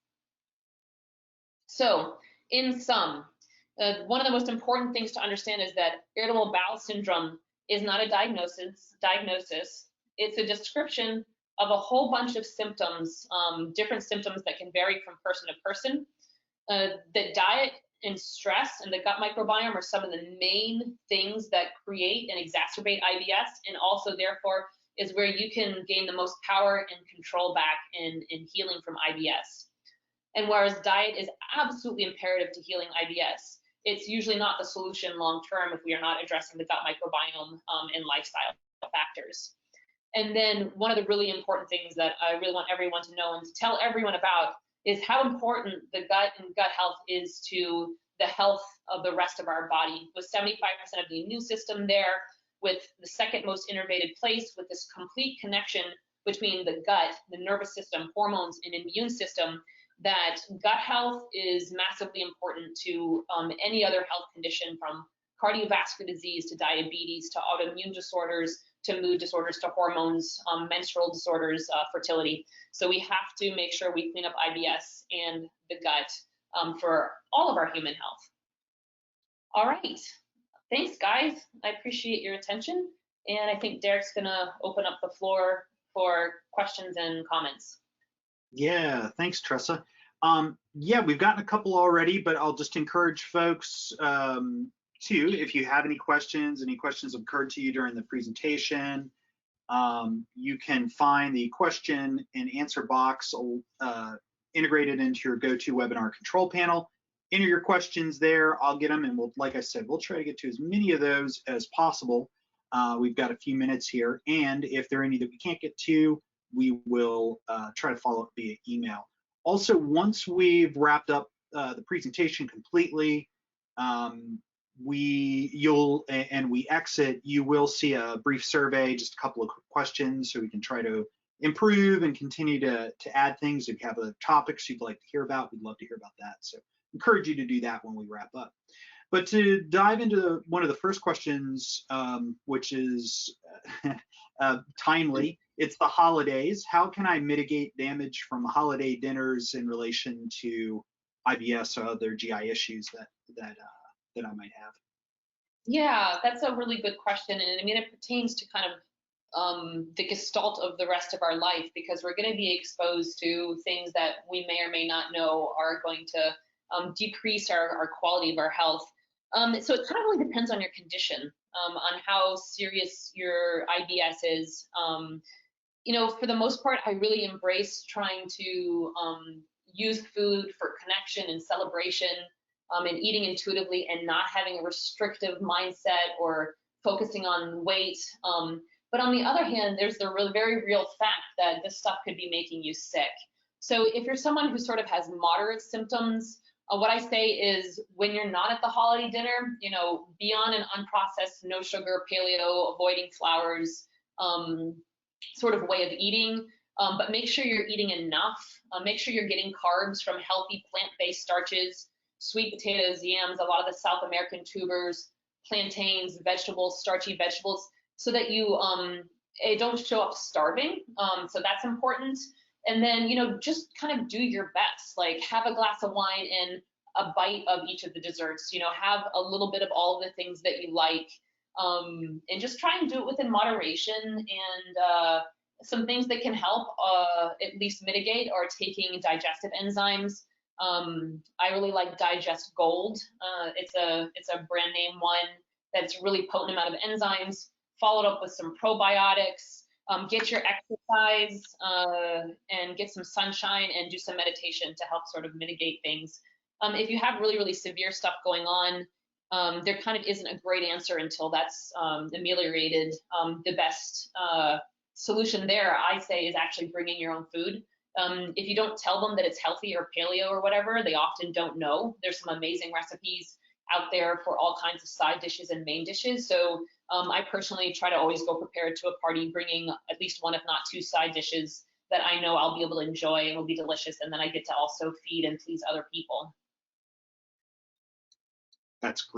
So in sum, one of the most important things to understand is that irritable bowel syndrome is not a diagnosis. It's a description of a whole bunch of symptoms, different symptoms that can vary from person to person. The diet and stress and the gut microbiome are some of the main things that create and exacerbate IBS, and also therefore is where you can gain the most power and control back in healing from IBS. And whereas diet is absolutely imperative to healing IBS, it's usually not the solution long term if we are not addressing the gut microbiome and lifestyle factors. And then one of the really important things that I really want everyone to know and to tell everyone about is how important the gut and gut health is to the health of the rest of our body. With 75% of the immune system there, with the second most innervated place, with this complete connection between the gut, the nervous system, hormones, and immune system, that gut health is massively important to any other health condition, from cardiovascular disease to diabetes to autoimmune disorders to mood disorders to hormones, menstrual disorders, fertility. So we have to make sure we clean up IBS and the gut for all of our human health. All right, thanks guys. I appreciate your attention. And I think Derek's gonna open up the floor for questions and comments. Yeah, thanks, Tressa. Yeah, we've gotten a couple already, but I'll just encourage folks too, if you have any questions occurred to you during the presentation, you can find the question and answer box integrated into your GoToWebinar control panel. Enter your questions there, I'll get them, and like I said, we'll try to get to as many of those as possible. We've got a few minutes here, and if there are any that we can't get to, we will try to follow up via email. Also, once we've wrapped up the presentation completely, we exit, you will see a brief survey, just a couple of quick questions, so we can try to improve and continue to add things. If you have other topics you'd like to hear about, we'd love to hear about that. So encourage you to do that when we wrap up. But to dive into one of the first questions, which is timely, it's the holidays. How can I mitigate damage from holiday dinners in relation to IBS or other GI issues that I might have? Yeah, that's a really good question. And I mean, it pertains to kind of the gestalt of the rest of our life, because we're going to be exposed to things that we may or may not know are going to decrease our quality of our health. So it kind of really depends on your condition, on how serious your IBS is. You know, for the most part, I really embrace trying to use food for connection and celebration, and eating intuitively and not having a restrictive mindset or focusing on weight. But on the other hand, there's the very real fact that this stuff could be making you sick. So if you're someone who sort of has moderate symptoms, what I say is, when you're not at the holiday dinner, you know, be on an unprocessed, no sugar, paleo, avoiding flours sort of way of eating, but make sure you're eating enough. Make sure you're getting carbs from healthy plant-based starches, sweet potatoes, yams, a lot of the South American tubers, plantains, vegetables, starchy vegetables, so that you don't show up starving. So that's important. And then, you know, just kind of do your best, like have a glass of wine and a bite of each of the desserts, you know, have a little bit of all of the things that you like, and just try and do it within moderation. And some things that can help at least mitigate are taking digestive enzymes. I really like Digest Gold. It's a brand name one that's really potent amount of enzymes, followed up with some probiotics. Get your exercise and get some sunshine and do some meditation to help sort of mitigate things. If you have really, really severe stuff going on, there kind of isn't a great answer until that's ameliorated. The best solution there, I say, is actually bringing your own food. If you don't tell them that it's healthy or paleo or whatever, they often don't know. There's some amazing recipes out there for all kinds of side dishes and main dishes. So I personally try to always go prepared to a party, bringing at least one, if not two, side dishes that I know I'll be able to enjoy and will be delicious, and then I get to also feed and please other people.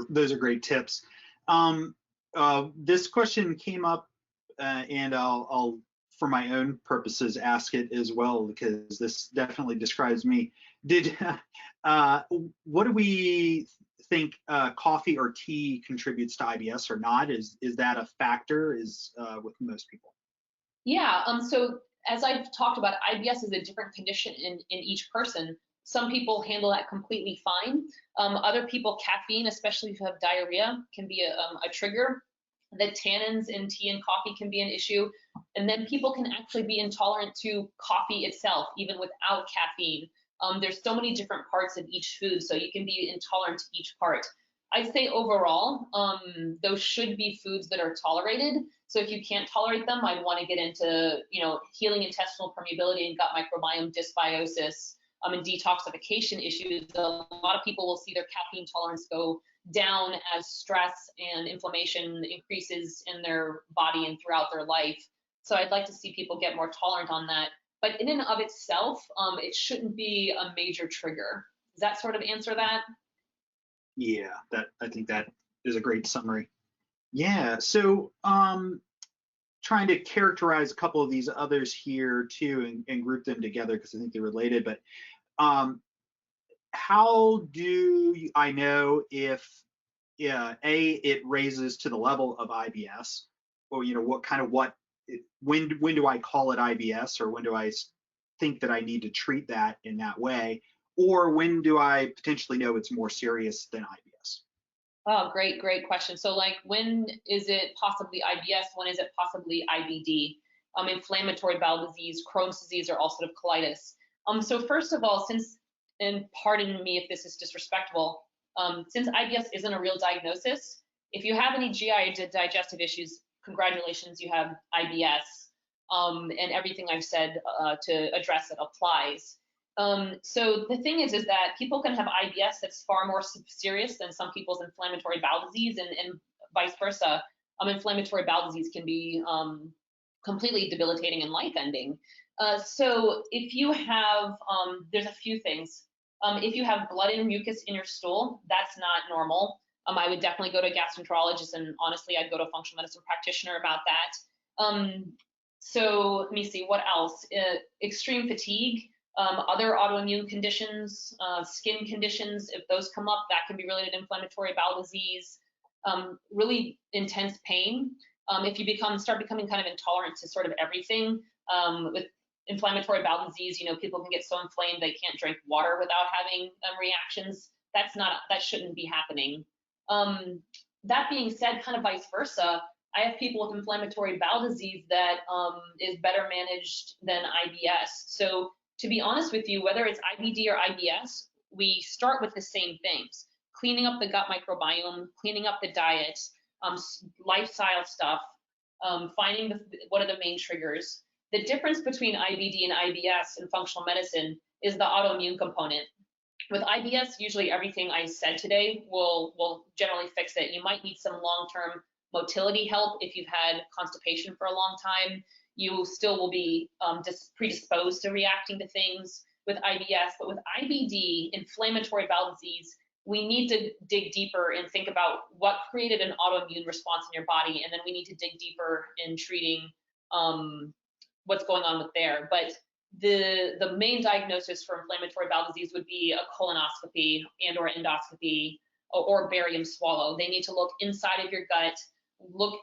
Those are great tips. This question came up, and I'll, for my own purposes, ask it as well, because this definitely describes me. What do we think coffee or tea contributes to IBS or not? Is that a factor with most people? Yeah, so as I've talked about, IBS is a different condition in each person. Some people handle that completely fine. Other people, caffeine, especially if you have diarrhea, can be a trigger. The tannins in tea and coffee can be an issue. And then people can actually be intolerant to coffee itself, even without caffeine. There's so many different parts of each food, so you can be intolerant to each part. I'd say overall, those should be foods that are tolerated. So if you can't tolerate them, I'd want to get into, you know, healing intestinal permeability and gut microbiome dysbiosis, and detoxification issues. A lot of people will see their caffeine tolerance go down as stress and inflammation increases in their body and throughout their life. So I'd like to see people get more tolerant on that. But in and of itself, it shouldn't be a major trigger. Does that sort of answer that? Yeah, I think that is a great summary. Yeah, so trying to characterize a couple of these others here too, and group them together because I think they're related. But how do I know if it raises to the level of IBS, or you know when do I call it IBS, or when do I think that I need to treat that in that way, or when do I potentially know it's more serious than IBS? Oh, great question. So like, when is it possibly IBS? When is it possibly IBD? Inflammatory bowel disease, Crohn's disease, or ulcerative colitis. So first of all, and pardon me if this is disrespectful, since IBS isn't a real diagnosis, if you have any GI or digestive issues, congratulations, you have IBS, and everything I've said to address it applies. So the thing is that people can have IBS that's far more serious than some people's inflammatory bowel disease, and vice versa. Inflammatory bowel disease can be completely debilitating and life-ending. So if you have, there's a few things. If you have blood and mucus in your stool, that's not normal. I would definitely go to a gastroenterologist, and honestly, I'd go to a functional medicine practitioner about that. So let me see, what else? Extreme fatigue, other autoimmune conditions, skin conditions, if those come up, that can be related to inflammatory bowel disease. Really intense pain. If you start becoming kind of intolerant to sort of everything, with inflammatory bowel disease, people can get so inflamed they can't drink water without having reactions. That shouldn't be happening. That being said, kind of vice versa, I have people with inflammatory bowel disease that is better managed than IBS. So to be honest with you, whether it's IBD or IBS, we start with the same things: cleaning up the gut microbiome, cleaning up the diet, lifestyle stuff, finding what are the main triggers. The difference between IBD and IBS in functional medicine is the autoimmune component. With IBS, usually everything I said today will generally fix it. You might need some long-term motility help if you've had constipation for a long time. You still will be predisposed to reacting to things with IBS, but with IBD, inflammatory bowel disease, we need to dig deeper and think about what created an autoimmune response in your body, and then we need to dig deeper in treating what's going on with there. But the main diagnosis for inflammatory bowel disease would be a colonoscopy and or endoscopy or barium swallow. They need to look inside of your gut, look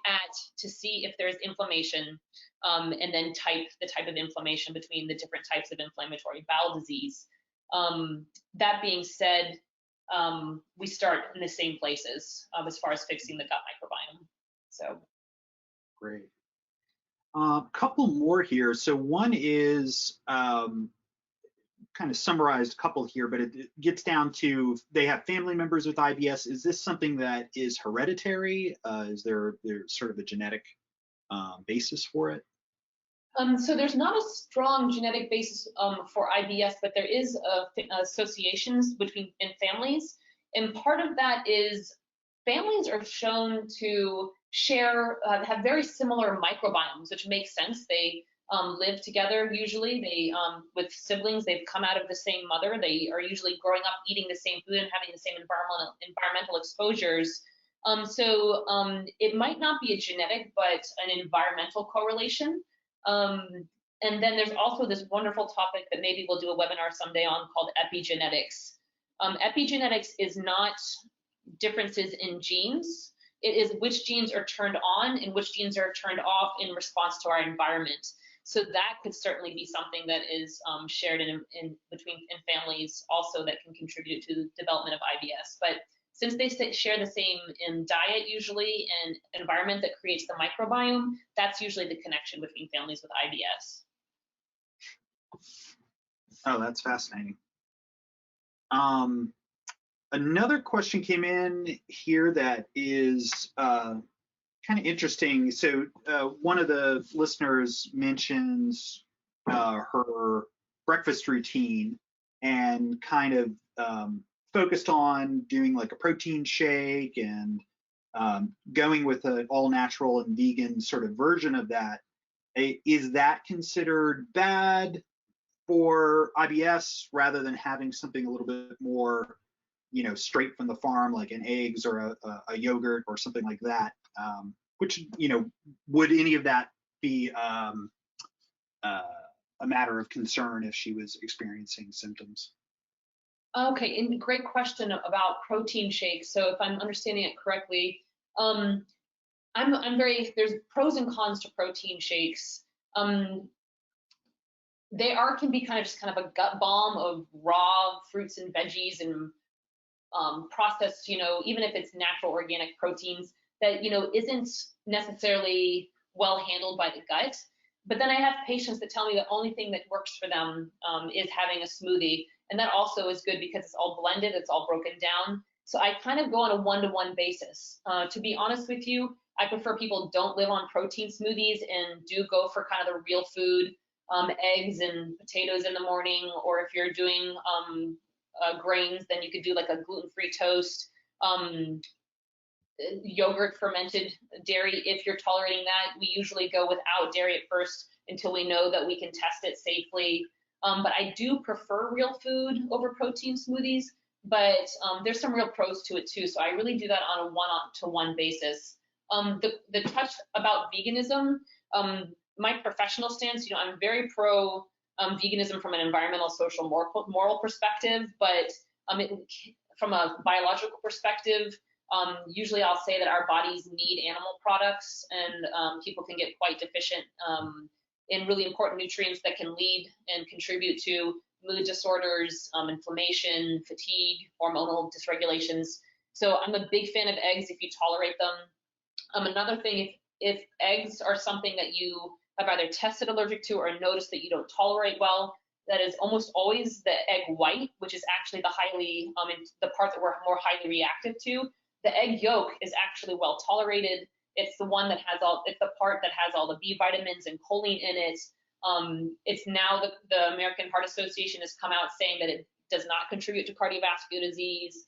to see if there's inflammation, and then the type of inflammation between the different types of inflammatory bowel disease. That being said, we start in the same places as far as fixing the gut microbiome. So great. Couple more here. So one is kind of summarized a couple here, but it gets down to they have family members with IBS. Is this something that is hereditary? Is there sort of a genetic basis for it? So there's not a strong genetic basis for IBS, but there is associations in families. And part of that is families are shown to have very similar microbiomes, which makes sense. They live together usually. They, with siblings, they've come out of the same mother. They are usually growing up eating the same food and having the same environmental exposures. So it might not be a genetic, but an environmental correlation. And then there's also this wonderful topic that maybe we'll do a webinar someday on called epigenetics. Epigenetics is not differences in genes. It is which genes are turned on and which genes are turned off in response to our environment. So that could certainly be something that is shared in families also, that can contribute to the development of IBS. But since they share the same in diet usually and environment that creates the microbiome, that's usually the connection between families with IBS. Oh, that's fascinating. Another question came in here that is kind of interesting. So one of the listeners mentions her breakfast routine and kind of focused on doing like a protein shake and going with an all natural and vegan sort of version of that. Is that considered bad for IBS rather than having something a little bit more, straight from the farm, like an eggs or a yogurt or something like that? Which, would any of that be a matter of concern if she was experiencing symptoms? Okay, and great question about protein shakes. So if I'm understanding it correctly, there's pros and cons to protein shakes. They can be kind of a gut balm of raw fruits and veggies and processed, even if it's natural organic proteins that, isn't necessarily well handled by the gut. But then I have patients that tell me the only thing that works for them is having a smoothie. And that also is good because it's all blended, it's all broken down. So I kind of go on a one-to-one basis. To be honest with you, I prefer people don't live on protein smoothies and do go for kind of the real food, eggs and potatoes in the morning, or if you're doing grains, then you could do like a gluten-free toast, yogurt, fermented dairy. If you're tolerating that, we usually go without dairy at first until we know that we can test it safely. But I do prefer real food over protein smoothies, but there's some real pros to it too. So I really do that on a one-to-one basis. The touch about veganism, my professional stance, I'm very pro veganism from an environmental, social, moral perspective, but from a biological perspective, usually I'll say that our bodies need animal products, and people can get quite deficient in really important nutrients that can lead and contribute to mood disorders, inflammation, fatigue, hormonal dysregulations. So I'm a big fan of eggs if you tolerate them. Another thing, if eggs are something that you have either tested allergic to or noticed that you don't tolerate well, that is almost always the egg white, which is actually the part that we're more highly reactive to. The egg yolk is actually well tolerated. It's the one that it's the part that has all the B vitamins and choline in it. It's now the American Heart Association has come out saying that it does not contribute to cardiovascular disease.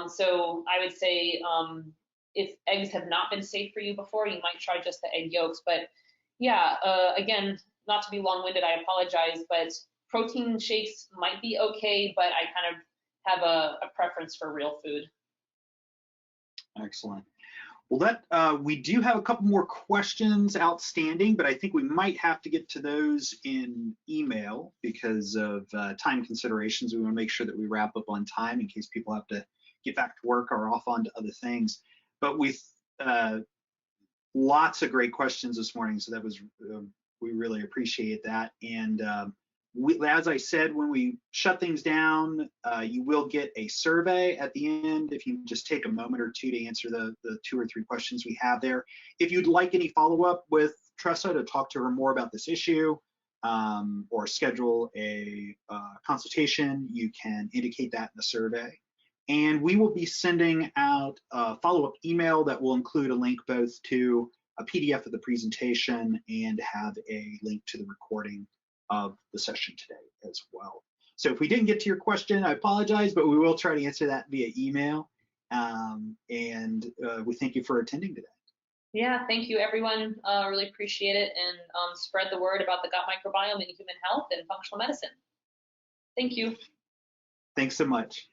So I would say if eggs have not been safe for you before, you might try just the egg yolks. But yeah, again, not to be long-winded, I apologize, but protein shakes might be okay, but I kind of have a preference for real food. Excellent. Well, we do have a couple more questions outstanding, but I think we might have to get to those in email because of time considerations. We want to make sure that we wrap up on time in case people have to get back to work or off onto other things. But with lots of great questions this morning, so that was we really appreciate that. And as I said, when we shut things down, you will get a survey at the end if you just take a moment or two to answer the 2 or 3 questions we have there. If you'd like any follow-up with Tressa to talk to her more about this issue or schedule a consultation, you can indicate that in the survey. And we will be sending out a follow-up email that will include a link both to a PDF of the presentation and have a link to the recording of the session today as well. So if we didn't get to your question, I apologize, but we will try to answer that via email. And we thank you for attending today. Yeah, thank you, everyone. Really appreciate it, and spread the word about the gut microbiome in human health and functional medicine. Thank you. Thanks so much.